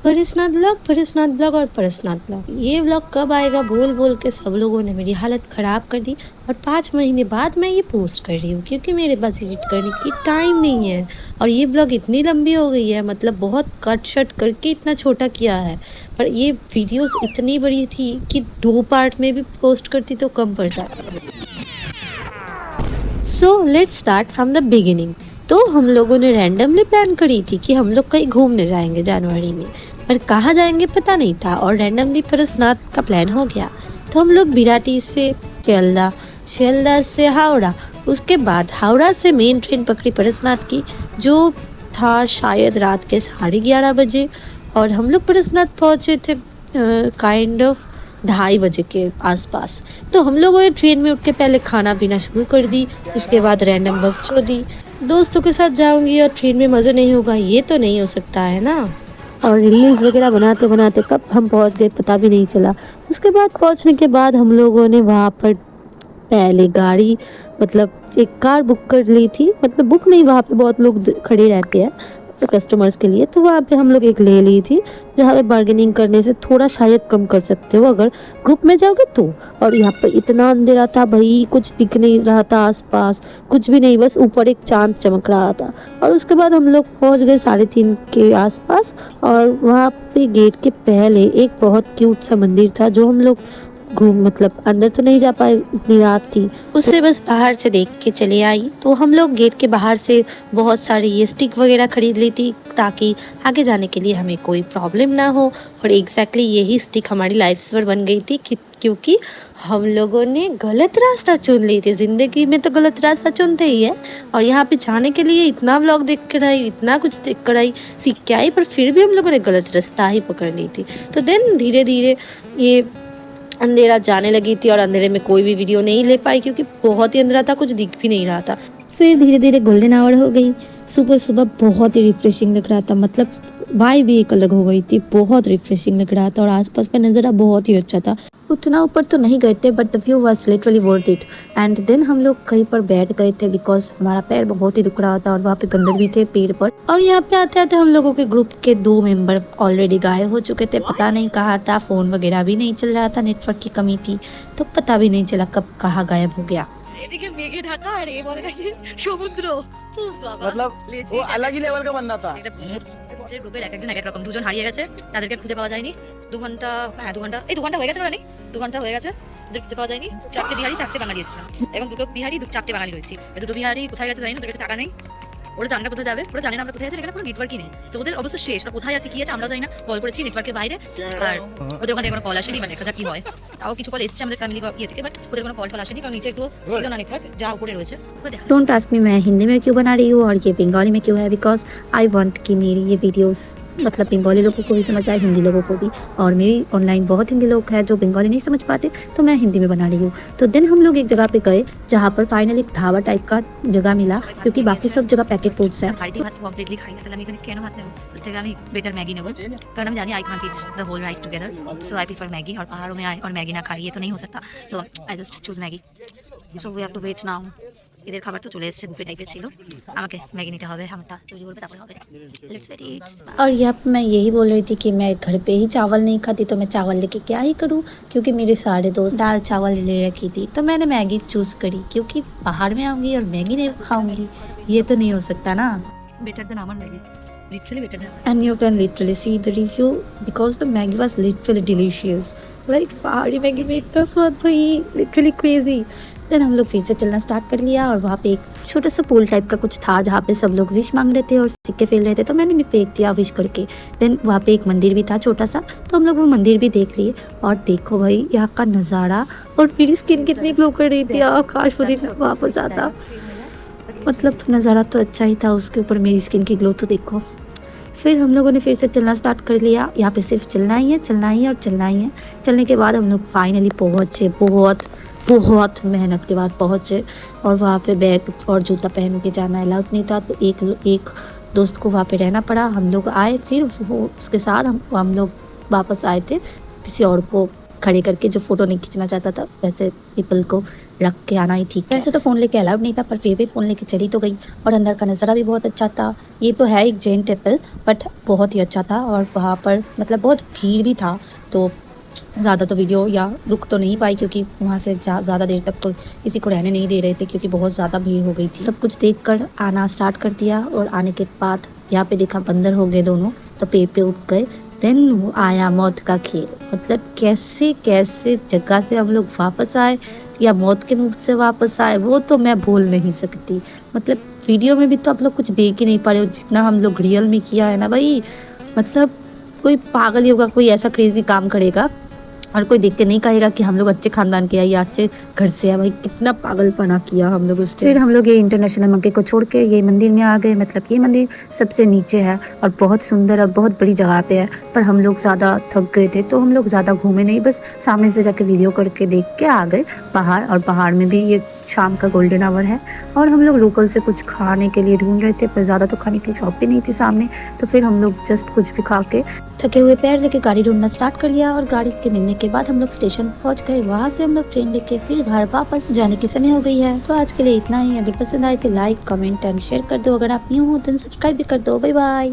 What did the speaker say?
Pareshnath blog और Parasnath blog, ये blog कब आएगा बोल बोल के सब लोगों ने मेरी हालत ख़राब कर दी। और 5 महीने बाद मैं ये पोस्ट कर रही हूँ क्योंकि मेरे पास एडिट करने की टाइम नहीं है। और ये ब्लॉग इतनी लंबी हो गई है, मतलब बहुत कट शट करके इतना छोटा किया है। पर ये वीडियोस इतनी बड़ी थी कि 2 पार्ट में भी पोस्ट करती तो कम पड़ता। So let's start from the beginning. तो हम लोगों ने रैंडमली प्लान करी थी कि हम लोग कहीं घूमने जाएंगे जनवरी में, पर कहाँ जाएंगे पता नहीं था और रैंडमली परसनाथ का प्लान हो गया। तो हम लोग बिराटी से शियालदा, शियालदा से हावड़ा, उसके बाद हावड़ा से मेन ट्रेन पकड़ी परसनाथ की, जो था शायद रात के 11:30 बजे। और हम लोग परसनाथ पहुँचे थे काइंड ऑफ 2:30 बजे के आसपास। तो हम लोगों ने ट्रेन में उठ के पहले खाना पीना शुरू कर दी, उसके बाद रैंडम बकचोदी। दोस्तों के साथ जाऊंगी और ट्रेन में मज़ा नहीं होगा, ये तो नहीं हो सकता है ना। और रील्स वगैरह बनाते बनाते कब हम पहुंच गए पता भी नहीं चला। उसके बाद पहुंचने के बाद हम लोगों ने वहाँ पर पहले गाड़ी, मतलब एक कार बुक कर ली थी, मतलब बुक नहीं, वहाँ पे बहुत लोग खड़े रहते हैं तो कस्टमर्स के लिए, तो वहाँ पे हम लोग एक ले ली थी जहाँ पे बार्गेनिंग करने से थोड़ा शायद कम कर सकते हो अगर ग्रुप में जाओगे तो। और यहाँ पे इतना अंधेरा था भाई, कुछ दिख नहीं रहा था आसपास, कुछ भी नहीं, बस ऊपर एक चांद चमक रहा था। और उसके बाद हम लोग पहुँच गए 3:30 के आसपास। और वहाँ पे गेट के पहले एक बहुत क्यूट सा मंदिर था जो हम लोग मतलब अंदर तो नहीं जा पाए, इतनी रात थी, उससे बस बाहर से देख के चले आई। तो हम लोग गेट के बाहर से बहुत सारी ये स्टिक वगैरह खरीद ली थी ताकि आगे जाने के लिए हमें कोई प्रॉब्लम ना हो। और एग्जैक्टली यही स्टिक हमारी लाइफ सेवर बन गई थी क्योंकि हम लोगों ने गलत रास्ता चुन ली थी। ज़िंदगी में तो गलत रास्ता चुनते ही है। और यहाँ पे जाने के लिए इतना व्लॉग देख कर आई, इतना कुछ देख कर आई, सीख के आई, पर फिर भी हम लोगों ने गलत रास्ता ही पकड़ ली थी। तो देन धीरे धीरे ये अंधेरा जाने लगी थी और अंधेरे में कोई भी वीडियो नहीं ले पाई क्योंकि बहुत ही अंधेरा था, कुछ दिख भी नहीं रहा था। फिर धीरे धीरे गोल्डन आवर हो गई। सुबह सुबह बहुत ही रिफ्रेशिंग लग रहा था, मतलब वाइब भी एक अलग हो गई थी, बहुत रिफ्रेशिंग लग रहा था और आसपास का नज़ारा बहुत ही अच्छा था। उतना ऊपर तो नहीं गए थे but the view was literally worth it. And then हम लोग कहीं पर बैठ गए थे बिकॉज हमारा पैर बहुत ही दुख रहा था और वहाँ पे बंदर भी थे पेड़ पर। और यहाँ पे आते आते हम लोगों के ग्रुप के 2 मेंबर ऑलरेडी गायब हो चुके थे, पता नहीं कहाँ था, फ़ोन वगैरह भी नहीं चल रहा था, नेटवर्क की कमी थी, तो पता भी नहीं चला कब कहाँ गायब हो गया। এদিকে মেঘে ঢাকা আর এই বলে নাকি সমুদ্র, मतलब वो अलग ही लेवल का बंदा था। গ্রুপের এক একজন এক এক রকম, 2 জন হারিয়ে গেছে, তাদেরকে খুঁজে পাওয়া যায়নি 2 ঘন্টা, হ্যাঁ 2 ঘন্টা, এই 2 ঘন্টা হয়ে গেছে রানি, 2 ঘন্টা হয়ে গেছে, ওদের খুঁজে পাওয়া যায়নি। 4টে বিহারি 4টে বাঙালি এসেছিলাম এবং 2টো বিহারি 4টে বাঙালি রয়েছে। এই 2টো বিহারি কোথায় গেছে জানি না, ওদের কাছে টাকা নেই, ওরা জানে না কোথায় যাবে, ওরা জানে না আমরা কোথায় আছি, এখানে কোনো নেটওয়ার্কই নেই, তো ওদের অবস্থা শেষ। ওরা কোথায় আছে কি আছে আমরাও জানি না, কল করেছি নেটওয়ার্কের বাইরে, আর ওদের ওখানে কোনো কল আসেনি, মানে দেখা যাক কি হয়। তাও কিছু কল এসেছে আমাদের ফ্যামিলি ইয়ে থেকে, বাট ওদের কোনো কল আসেনি কারণ নিচে একটু ছিল না নেটওয়ার্ক, যা উপরে রয়েছে। डोंट आस्क मी मैं हिंदी में क्यों बना रही हूँ और ये बंगाली में क्यों है, बिकॉज आई वांट कि मेरी ये वीडियोस मतलब बंगाली लोगों को भी समझ आए, हिंदी लोगों को भी। और मेरी ऑनलाइन बहुत हिंदी लोग हैं जो बंगाली नहीं समझ पाते, तो मैं हिंदी में बना रही हूँ। तो देन हम लोग एक जगह पे गए जहाँ पर फाइनली एक ढाबा टाइप का जगह मिला क्योंकि बाकी सब जगह पैकेट फूड्स है। বাড়িতে ভাত কমপ্লিটলি খাই না, তাহলে আমি এখানে কেন ভাত নেব? তার থেকে আমি বেটার ম্যাগি নেব, কারণ আমি জানি I can't eat the whole rice together, so I prefer Maggi. और पहाड़ों में आए और मैगी ना खाई, ये तो नहीं हो सकता, तो I just choose Maggi. So we have to wait now. এদের খাবার তো চলে এসেছে, বুফে টাইপের ছিল, আমাকে ম্যাগি নিতে হবে, আমারটা তৈরি করবে তারপরে হবে। Let's wait it. और यहाँ पे मैं यही बोल रही थी कि मैं घर पे ही चावल नहीं खाती तो मैं चावल लेके क्या ही करूँ, क्योंकि मेरे सारे दोस्त दाल चावल ले रखी थी, तो मैंने मैगी चूज़ करी क्योंकि पहाड़ में आऊँगी और मैगी नहीं खाऊंगी, ये तो नहीं हो सकता ना। বেটার দেন আমার Maggi, literally better then. And you can literally see the review because the Maggi was literally delicious. Like पहाड़ी मैगी में इतना स्वाद भाई, लिटरली क्रेजी। देन हम लोग फिर से चलना स्टार्ट कर लिया और वहाँ पे एक छोटा सा पूल टाइप का कुछ था जहाँ पे सब लोग विश मांग रहे थे और सिक्के फेल रहे थे, तो मैंने भी फेंक दिया विश करके। देन वहाँ पे एक मंदिर भी था छोटा सा, तो हम लोग वो मंदिर भी देख लिए। और देखो भाई यहाँ का नज़ारा, और मेरी स्किन कितनी ग्लो कर रही थी, काश वो दिन वापस आता। मतलब नज़ारा तो अच्छा ही था, उसके ऊपर मेरी स्किन की ग्लो तो देखो। फिर हम लोगों ने फिर से चलना स्टार्ट कर लिया। यहाँ पे सिर्फ चलना ही है, चलना ही है और चलना ही है। चलने के बाद हम लोग फाइनली पहुँचे, बहुत मेहनत के बाद पहुँचे। और वहाँ पे बैग और जूता पहन के जाना अलाउड नहीं था, तो एक दोस्त को वहाँ पे रहना पड़ा। हम लोग आए, फिर वो उसके साथ हम लोग वापस आए थे, किसी और को खड़े करके जो फ़ोटो नहीं खींचना चाहता था वैसे पीपल को रख के आना ही ठीक है। वैसे तो फ़ोन लेके अलाउड नहीं था, पर फिर भी फ़ोन लेके चली तो गई। और अंदर का नज़ारा भी बहुत अच्छा था। ये तो है एक जैन टेम्पल, बट बहुत ही अच्छा था। और वहाँ पर मतलब बहुत भीड़ भी था, तो ज़्यादा तो वीडियो या रुक तो नहीं पाई, क्योंकि वहाँ से ज़्यादा देर तक तो किसी को रहने नहीं दे रहे थे, क्योंकि बहुत ज़्यादा भीड़ हो गई थी। सब कुछ देखकर आना स्टार्ट कर दिया, और आने के बाद यहाँ पे देखा बंदर हो गए दोनों, तो पेड़ पे उठ गए। देन वो आया मौत का खेल। मतलब कैसे कैसे जगह से हम लोग वापस आए, या मौत के मुंह से वापस आए, वो तो मैं भूल नहीं सकती। मतलब वीडियो में भी तो आप लोग कुछ देख ही नहीं पा रहे हो, जितना हम लोग रियल में किया है ना भाई। मतलब कोई पागल ही होगा, कोई ऐसा क्रेजी काम करेगा और कोई देख के नहीं कहेगा कि हम लोग अच्छे खानदान के हैं या अच्छे घर से है। भाई कितना पागलपना किया हम लोग उससे। फिर हम लोग ये इंटरनेशनल मंकी को छोड़ के ये मंदिर में आ गए। मतलब ये मंदिर सबसे नीचे है और बहुत सुंदर और बहुत बड़ी जगह पे है, पर हम लोग ज़्यादा थक गए थे, तो हम लोग ज़्यादा घूमे नहीं, बस सामने से जाके वीडियो करके देख के आ गए बाहर। और बाहर में भी ये शाम का गोल्डन आवर है, और हम लोग लोकल से कुछ खाने के लिए ढूंढ रहे थे, पर ज़्यादा तो खाने की शॉप भी नहीं थी सामने, तो फिर हम लोग जस्ट कुछ भी खा के थके हुए पैर लेके गाड़ी ढूंढना स्टार्ट कर लिया। और गाड़ी के मिलने के बाद हम लोग स्टेशन पहुंच गए। वहां से हम लोग ट्रेन लेके फिर घर वापस जाने की समय हो गई है। तो आज के लिए इतना ही। अगर पसंद आए तो लाइक कमेंट एंड शेयर कर दो। अगर आप न्यू हो तो सब्सक्राइब भी कर दो। Bye bye.